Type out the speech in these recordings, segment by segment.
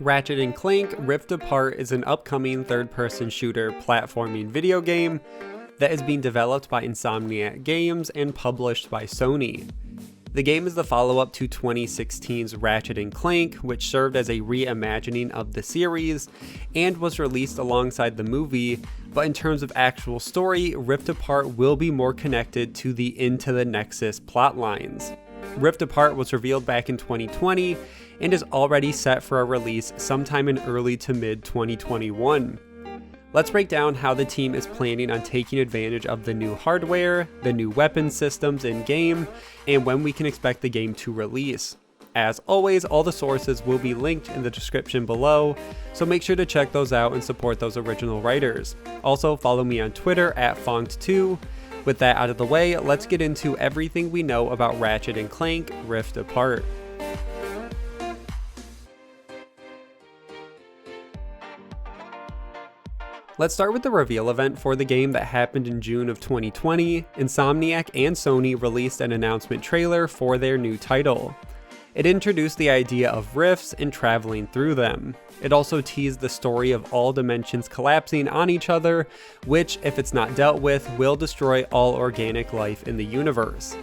Ratchet and Clank Rift Apart is an upcoming third-person shooter platforming video game that is being developed by Insomniac Games and published by Sony. The game is the follow-up to 2016's Ratchet and Clank, which served as a reimagining of the series and was released alongside the movie, but in terms of actual story, Rift Apart will be more connected to the Into the Nexus plotlines. Rift Apart was revealed back in 2020 and is already set for a release sometime in early to mid 2021. Let's break down how the team is planning on taking advantage of the new hardware, the new weapon systems in-game, and when we can expect the game to release. As always, all the sources will be linked in the description below, so make sure to check those out and support those original writers. Also, follow me on Twitter at Fonct2. With that out of the way, let's get into everything we know about Ratchet and Clank Rift Apart. Let's start with the reveal event for the game that happened in June of 2020. Insomniac and Sony released an announcement trailer for their new title. It introduced the idea of rifts and traveling through them. It also teased the story of all dimensions collapsing on each other, which, if it's not dealt with, will destroy all organic life in the universe.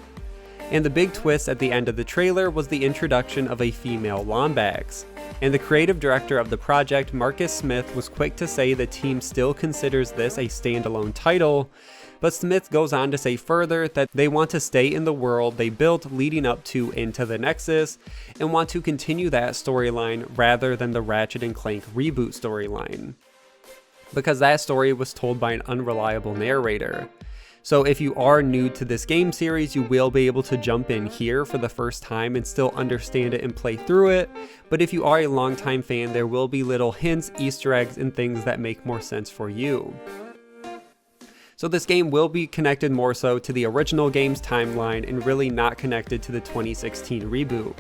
And the big twist at the end of the trailer was the introduction of a female Lombax. And the creative director of the project, Marcus Smith, was quick to say the team still considers this a standalone title, but Smith goes on to say further that they want to stay in the world they built leading up to Into the Nexus and want to continue that storyline rather than the Ratchet and Clank reboot storyline, because that story was told by an unreliable narrator. So if you are new to this game series, you will be able to jump in here for the first time and still understand it and play through it, but if you are a longtime fan, there will be little hints, Easter eggs, and things that make more sense for you. So this game will be connected more so to the original game's timeline and really not connected to the 2016 reboot.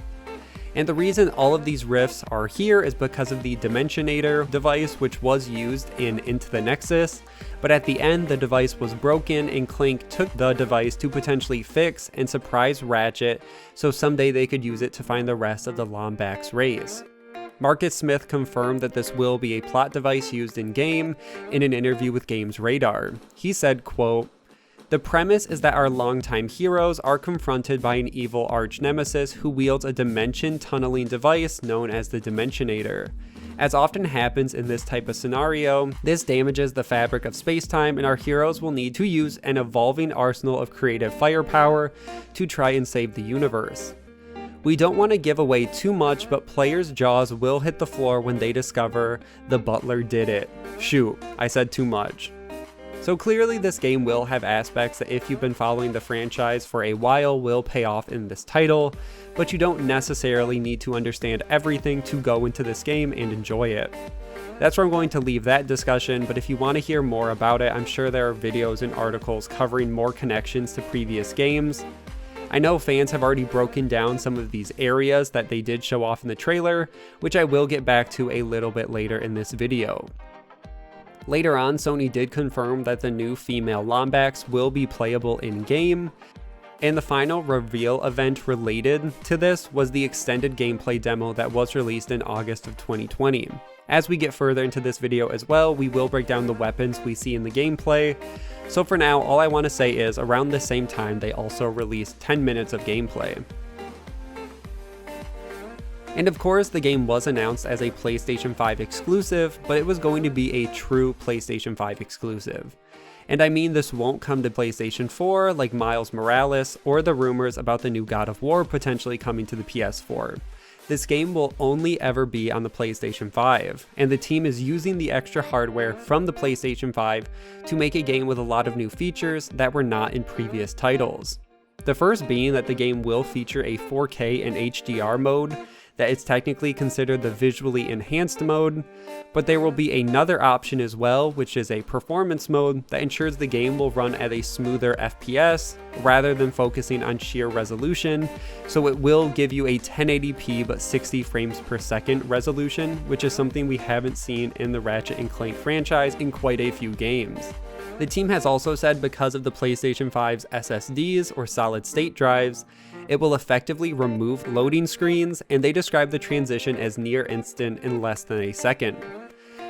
And the reason all of these rifts are here is because of the Dimensionator device, which was used in Into the Nexus, but at the end the device was broken and Clank took the device to potentially fix and surprise Ratchet, so someday they could use it to find the rest of the Lombax race. Marcus Smith confirmed that this will be a plot device used in-game in an interview with Games Radar. He said, quote, "The premise is that our longtime heroes are confronted by an evil arch-nemesis who wields a dimension-tunneling device known as the Dimensionator. As often happens in this type of scenario, this damages the fabric of space-time and our heroes will need to use an evolving arsenal of creative firepower to try and save the universe. We don't want to give away too much, but players' jaws will hit the floor when they discover the butler did it." Shoot, I said too much. So clearly this game will have aspects that, if you've been following the franchise for a while, will pay off in this title, but you don't necessarily need to understand everything to go into this game and enjoy it. That's where I'm going to leave that discussion, but if you want to hear more about it, I'm sure there are videos and articles covering more connections to previous games. I know fans have already broken down some of these areas that they did show off in the trailer, which I will get back to a little bit later in this video. Later on, Sony did confirm that the new female Lombax will be playable in-game, and the final reveal event related to this was the extended gameplay demo that was released in August of 2020. As we get further into this video as well, we will break down the weapons we see in the gameplay. So for now, all I want to say is around the same time, they also released 10 minutes of gameplay. And of course, the game was announced as a PlayStation 5 exclusive, but it was going to be a true PlayStation 5 exclusive. And I mean, this won't come to PlayStation 4 like Miles Morales or the rumors about the new God of War potentially coming to the PS4. This game will only ever be on the PlayStation 5, and the team is using the extra hardware from the PlayStation 5 to make a game with a lot of new features that were not in previous titles. The first being that the game will feature a 4K and HDR mode, that it's technically considered the visually enhanced mode, but there will be another option as well, which is a performance mode that ensures the game will run at a smoother FPS rather than focusing on sheer resolution, so it will give you a 1080p but 60 frames per second resolution, which is something we haven't seen in the Ratchet and Clank franchise in quite a few games. The team has also said because of the PlayStation 5's SSDs or solid state drives, it will effectively remove loading screens, and they describe described the transition as near instant in less than a second.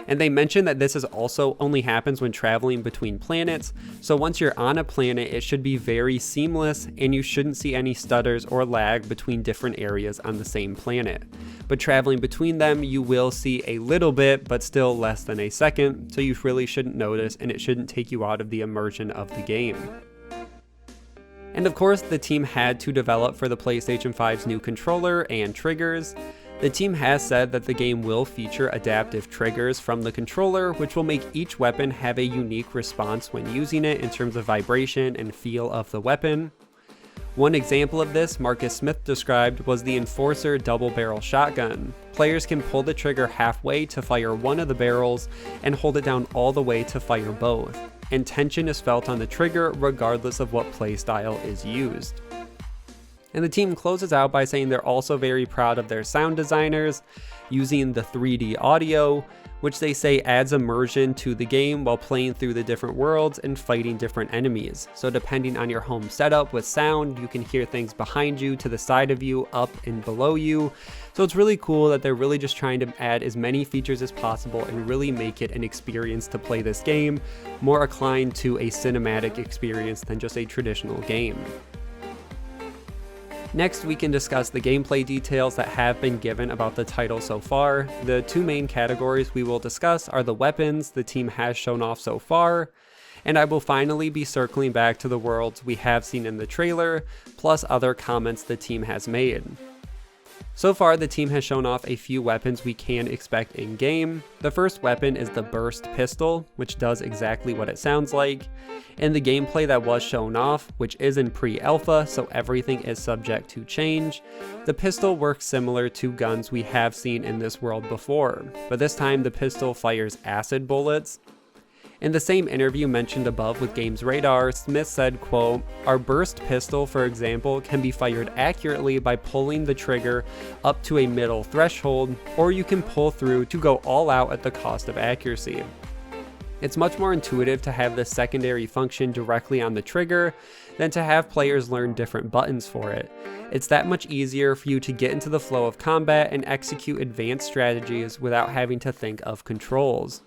And they mentioned that this is also only happens when traveling between planets, so once you're on a planet, it should be very seamless and you shouldn't see any stutters or lag between different areas on the same planet. But traveling between them, you will see a little bit, but still less than a second, so you really shouldn't notice and it shouldn't take you out of the immersion of the game. And of course, the team had to develop for the PlayStation 5's new controller and triggers. The team has said that the game will feature adaptive triggers from the controller, which will make each weapon have a unique response when using it in terms of vibration and feel of the weapon. One example of this, Marcus Smith described, was the Enforcer double barrel shotgun. Players can pull the trigger halfway to fire one of the barrels and hold it down all the way to fire both. And tension is felt on the trigger regardless of what playstyle is used. And the team closes out by saying they're also very proud of their sound designers using the 3D audio, which they say adds immersion to the game while playing through the different worlds and fighting different enemies. So depending on your home setup with sound, you can hear things behind you, to the side of you, up and below you. So it's really cool that they're really just trying to add as many features as possible and really make it an experience to play this game, more inclined to a cinematic experience than just a traditional game. Next, we can discuss the gameplay details that have been given about the title so far. The two main categories we will discuss are the weapons the team has shown off so far, and I will finally be circling back to the worlds we have seen in the trailer, plus other comments the team has made. So far, the team has shown off a few weapons we can expect in-game. The first weapon is the burst pistol, which does exactly what it sounds like. In the gameplay that was shown off, which is in pre-alpha, so everything is subject to change, the pistol works similar to guns we have seen in this world before, but this time the pistol fires acid bullets. In the same interview mentioned above with Games Radar, Smith said, quote, "Our burst pistol, for example, can be fired accurately by pulling the trigger up to a middle threshold, or you can pull through to go all out at the cost of accuracy. It's much more intuitive to have this secondary function directly on the trigger than to have players learn different buttons for it. It's that much easier for you to get into the flow of combat and execute advanced strategies without having to think of controls."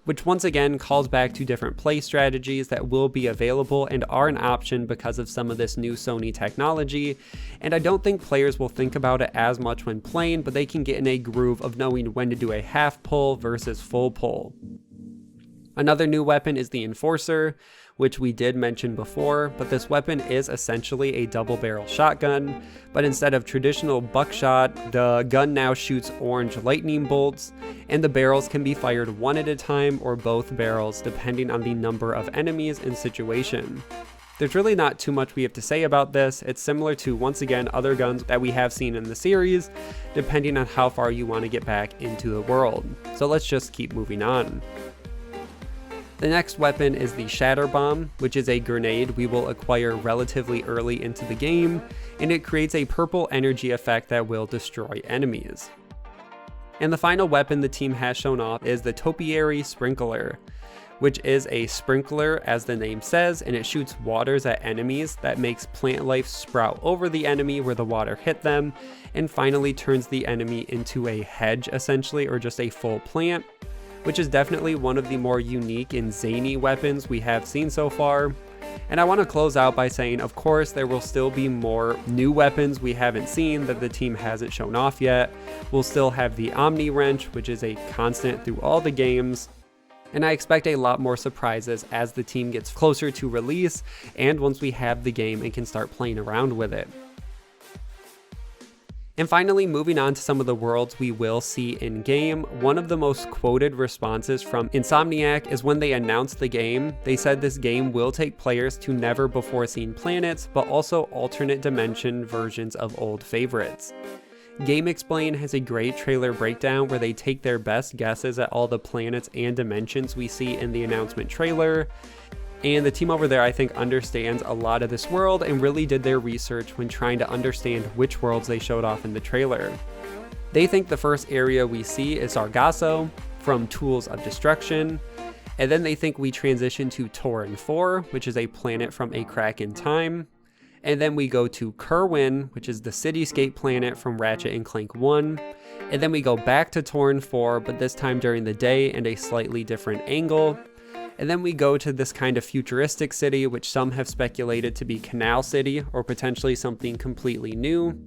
Which once again calls back to different play strategies that will be available and are an option because of some of this new Sony technology, and I don't think players will think about it as much when playing, but they can get in a groove of knowing when to do a half pull versus full pull. Another new weapon is the Enforcer, which we did mention before, but this weapon is essentially a double barrel shotgun, but instead of traditional buckshot, the gun now shoots orange lightning bolts, and the barrels can be fired one at a time or both barrels depending on the number of enemies and situation. There's really not too much we have to say about this. It's similar to, once again, other guns that we have seen in the series, depending on how far you want to get back into the world. So let's just keep moving on. The next weapon is the Shatter Bomb, which is a grenade we will acquire relatively early into the game, and it creates a purple energy effect that will destroy enemies. And the final weapon the team has shown off is the Topiary Sprinkler, which is a sprinkler as the name says, and it shoots waters at enemies that makes plant life sprout over the enemy where the water hit them, and finally turns the enemy into a hedge essentially, or just a full plant, which is definitely one of the more unique and zany weapons we have seen so far. And I want to close out by saying, of course, there will still be more new weapons we haven't seen that the team hasn't shown off yet. We'll still have the Omni Wrench, which is a constant through all the games. And I expect a lot more surprises as the team gets closer to release and once we have the game and can start playing around with it. And finally, moving on to some of the worlds we will see in-game, one of the most quoted responses from Insomniac is when they announced the game. They said this game will take players to never before seen planets, but also alternate dimension versions of old favorites. GameXplain has a great trailer breakdown where they take their best guesses at all the planets and dimensions we see in the announcement trailer. And the team over there, I think, understands a lot of this world and really did their research when trying to understand which worlds they showed off in the trailer. They think the first area we see is Sargasso from Tools of Destruction, and then they think we transition to Torin 4, which is a planet from A Crack in Time, And then we go to Kerwin, which is the cityscape planet from Ratchet and Clank 1. And then we go back to Torn 4, but this time during the day and a slightly different angle. And then we go to this kind of futuristic city, which some have speculated to be Canal City or potentially something completely new.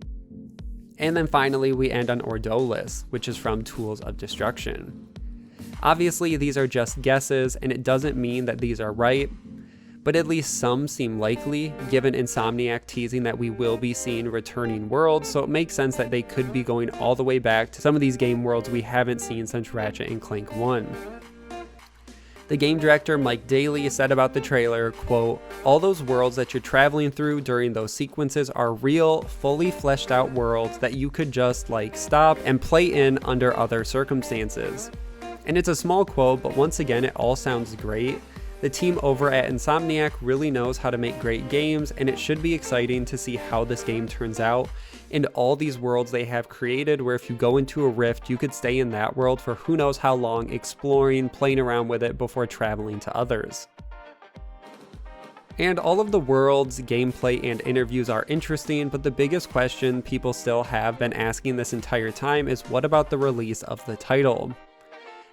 And then finally we end on Ordolis, which is from Tools of Destruction. Obviously these are just guesses and it doesn't mean that these are right, but at least some seem likely given Insomniac teasing that we will be seeing returning worlds, so it makes sense that they could be going all the way back to some of these game worlds we haven't seen since Ratchet and Clank 1. The game director Mike Daly said about the trailer, quote, "All those worlds that you're traveling through during those sequences are real, fully fleshed out worlds that you could just stop and play in under other circumstances." And it's a small quote, but once again it all sounds great. The team over at Insomniac really knows how to make great games, and it should be exciting to see how this game turns out. And all these worlds they have created where if you go into a rift, you could stay in that world for who knows how long, exploring, playing around with it before traveling to others. And all of the worlds, gameplay, and interviews are interesting, but the biggest question people still have been asking this entire time is what about the release of the title?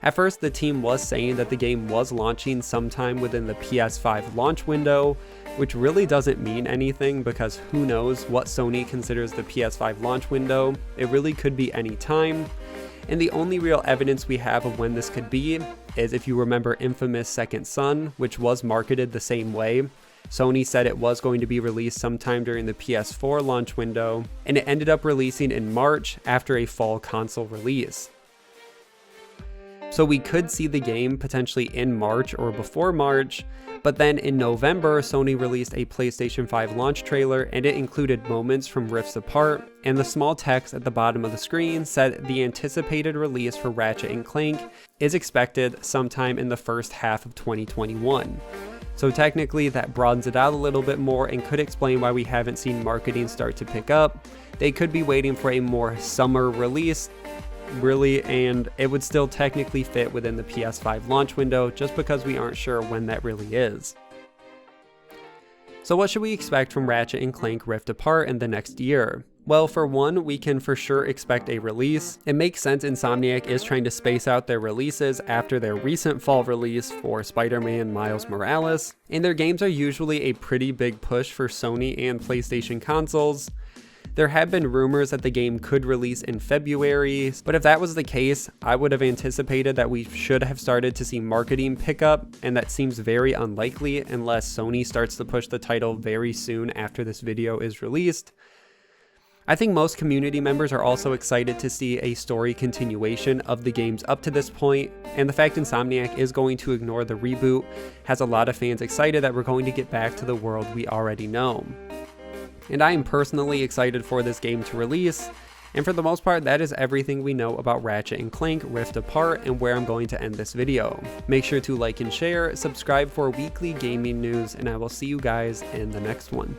At first, the team was saying that the game was launching sometime within the PS5 launch window, which really doesn't mean anything because who knows what Sony considers the PS5 launch window. It really could be any time. And the only real evidence we have of when this could be is if you remember infamous Second Son, which was marketed the same way. Sony said it was going to be released sometime during the PS4 launch window, and it ended up releasing in March after a fall console release. So we could see the game potentially in March or before March, but then in November, Sony released a PlayStation 5 launch trailer and it included moments from Rifts Apart, and the small text at the bottom of the screen said the anticipated release for Ratchet and Clank is expected sometime in the first half of 2021. So technically that broadens it out a little bit more and could explain why we haven't seen marketing start to pick up. They could be waiting for a more summer release, really, and it would still technically fit within the PS5 launch window just because we aren't sure when that really is. So what should we expect from Ratchet and Clank Rift Apart in the next year? Well, for one, we can for sure expect a release. It makes sense Insomniac is trying to space out their releases after their recent fall release for Spider-Man Miles Morales, and their games are usually a pretty big push for Sony and PlayStation consoles. There have been rumors that the game could release in February, but if that was the case, I would have anticipated that we should have started to see marketing pick up, and that seems very unlikely unless Sony starts to push the title very soon after this video is released. I think most community members are also excited to see a story continuation of the games up to this point, and the fact Insomniac is going to ignore the reboot has a lot of fans excited that we're going to get back to the world we already know. And I am personally excited for this game to release, and for the most part that is everything we know about Ratchet and Clank Rift Apart and where I'm going to end this video. Make sure to like and share, subscribe for weekly gaming news, and I will see you guys in the next one.